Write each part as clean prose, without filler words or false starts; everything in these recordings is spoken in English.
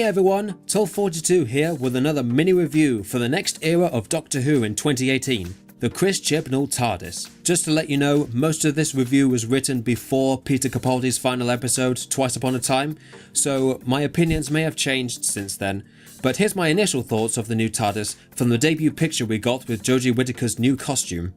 everyone, Toll42 here with another mini review for the next era of Doctor Who in 2018, the Chris Chibnall TARDIS. Just to let you know, most of this review was written before Peter Capaldi's final episode, Twice Upon a Time, so my opinions may have changed since then. But here's my initial thoughts of the new TARDIS from the debut picture we got with Jodie Whittaker's new costume.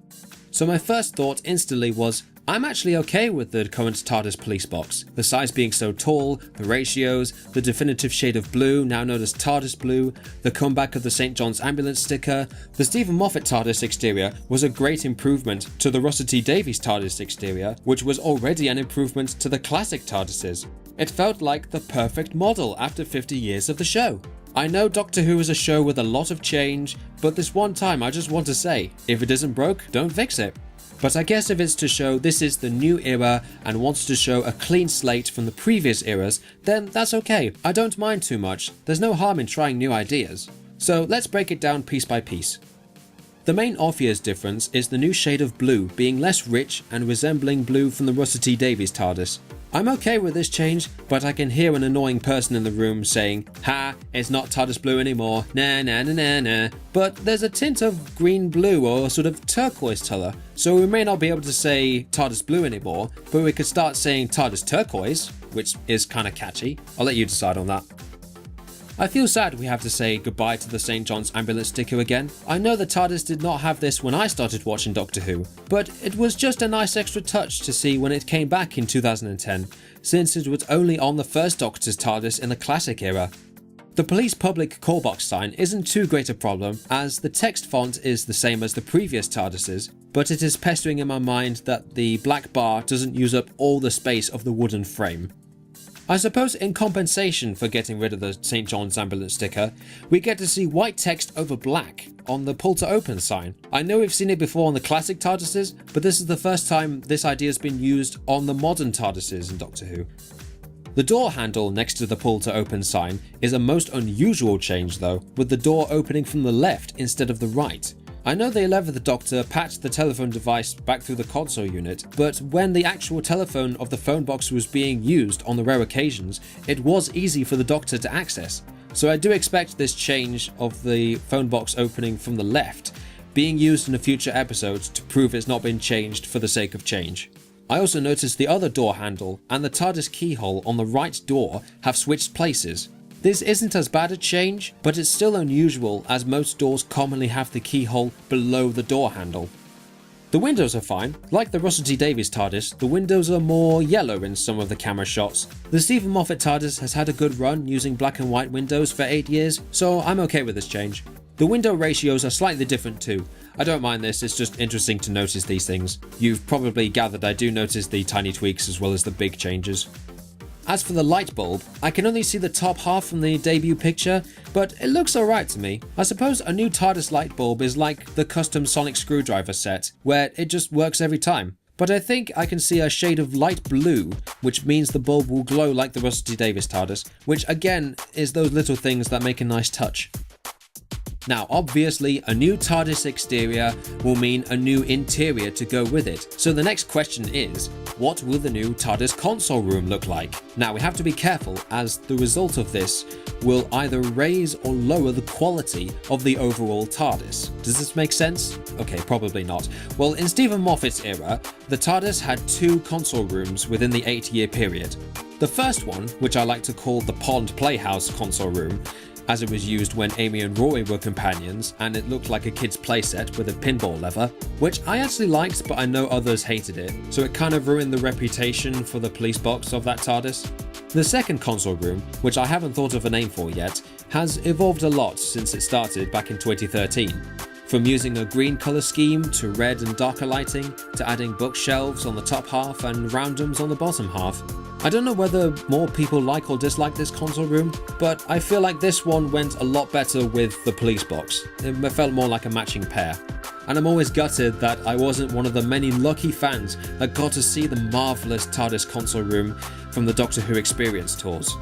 So my first thought instantly was, I'm actually okay with the current TARDIS police box. The size being so tall, the ratios, the definitive shade of blue, now known as TARDIS blue, the comeback of the St. John's ambulance sticker. The Stephen Moffat TARDIS exterior was a great improvement to the Russell T Davies TARDIS exterior, which was already an improvement to the classic TARDISes. It felt like the perfect model after 50 years of the show. I know Doctor Who is a show with a lot of change, but this one time I just want to say, if it isn't broke, don't fix it. But I guess if it's to show this is the new era and wants to show a clean slate from the previous eras, then that's okay. I don't mind too much. There's no harm in trying new ideas. So let's break it down piece by piece. The main obvious difference is the new shade of blue being less rich and resembling blue from the Russell T Davies TARDIS. I'm okay with this change, but I can hear an annoying person in the room saying, "Ha, it's not TARDIS blue anymore, nah nah nah nah nah." But there's a tint of green blue or sort of turquoise colour, so we may not be able to say TARDIS blue anymore, but we could start saying TARDIS turquoise, which is kinda catchy. I'll let you decide on that. I feel sad we have to say goodbye to the St. John's ambulance sticker again. I know the TARDIS did not have this when I started watching Doctor Who, but it was just a nice extra touch to see when it came back in 2010, since it was only on the first Doctor's TARDIS in the classic era. The police public call box sign isn't too great a problem, as the text font is the same as the previous TARDISes, but it is pestering in my mind that the black bar doesn't use up all the space of the wooden frame. I suppose in compensation for getting rid of the St. John's ambulance sticker, we get to see white text over black on the pull to open sign. I know we've seen it before on the classic TARDISes, but this is the first time this idea has been used on the modern TARDISes in Doctor Who. The door handle next to the pull to open sign is a most unusual change though, with the door opening from the left instead of the right. I know the 11th Doctor patched the telephone device back through the console unit, but when the actual telephone of the phone box was being used on the rare occasions, it was easy for the Doctor to access. So I do expect this change of the phone box opening from the left being used in a future episode to prove it's not been changed for the sake of change. I also noticed the other door handle and the TARDIS keyhole on the right door have switched places. This isn't as bad a change, but it's still unusual as most doors commonly have the keyhole below the door handle. The windows are fine. Like the Russell T Davies TARDIS, the windows are more yellow in some of the camera shots. The Stephen Moffat TARDIS has had a good run using black and white windows for 8 years, so I'm okay with this change. The window ratios are slightly different too. I don't mind this, it's just interesting to notice these things. You've probably gathered I do notice the tiny tweaks as well as the big changes. As for the light bulb, I can only see the top half from the debut picture, but it looks alright to me. I suppose a new TARDIS light bulb is like the custom sonic screwdriver set, where it just works every time. But I think I can see a shade of light blue, which means the bulb will glow like the Russell T Davies TARDIS, which again is those little things that make a nice touch. Now obviously a new TARDIS exterior will mean a new interior to go with it, so the next question is, what will the new TARDIS console room look like? Now we have to be careful as the result of this will either raise or lower the quality of the overall TARDIS. Does this make sense? Okay, probably not. Well, in Stephen Moffat's era, the TARDIS had 2 console rooms within the 8-year period. The first one, which I like to call the Pond Playhouse console room, as it was used when Amy and Rory were companions and it looked like a kid's playset with a pinball lever, which I actually liked but I know others hated it, so it kind of ruined the reputation for the police box of that TARDIS. The second console room, which I haven't thought of a name for yet, has evolved a lot since it started back in 2013. From using a green colour scheme to red and darker lighting, to adding bookshelves on the top half and roundums on the bottom half. I don't know whether more people like or dislike this console room, but I feel like this one went a lot better with the police box. It felt more like a matching pair. And I'm always gutted that I wasn't one of the many lucky fans that got to see the marvellous TARDIS console room from the Doctor Who Experience tours.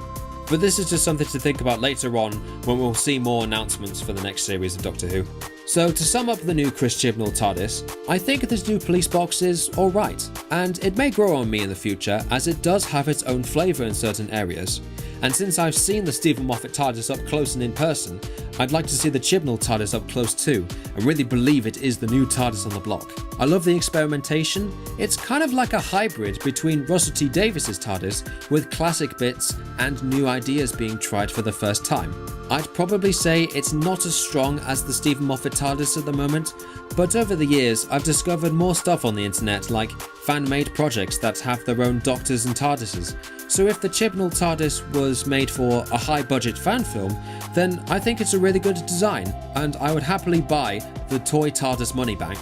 But this is just something to think about later on when we'll see more announcements for the next series of Doctor Who. So to sum up the new Chris Chibnall TARDIS, I think this new police box is alright, and it may grow on me in the future as it does have its own flavour in certain areas. And since I've seen the Stephen Moffat TARDIS up close and in person, I'd like to see the Chibnall TARDIS up close too, and really believe it is the new TARDIS on the block. I love the experimentation. It's kind of like a hybrid between Russell T Davies's TARDIS with classic bits and new ideas being tried for the first time. I'd probably say it's not as strong as the Stephen Moffat TARDIS at the moment, but over the years I've discovered more stuff on the internet like fan-made projects that have their own Doctors and TARDISes. So if the Chibnall TARDIS was made for a high-budget fan film, then I think it's a really good design, and I would happily buy the toy TARDIS money back.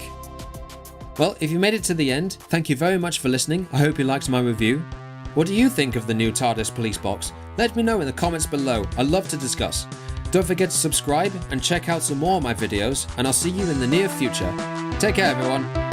Well, if you made it to the end, thank you very much for listening. I hope you liked my review. What do you think of the new TARDIS police box? Let me know in the comments below. I'd love to discuss. Don't forget to subscribe and check out some more of my videos, and I'll see you in the near future. Take care, everyone.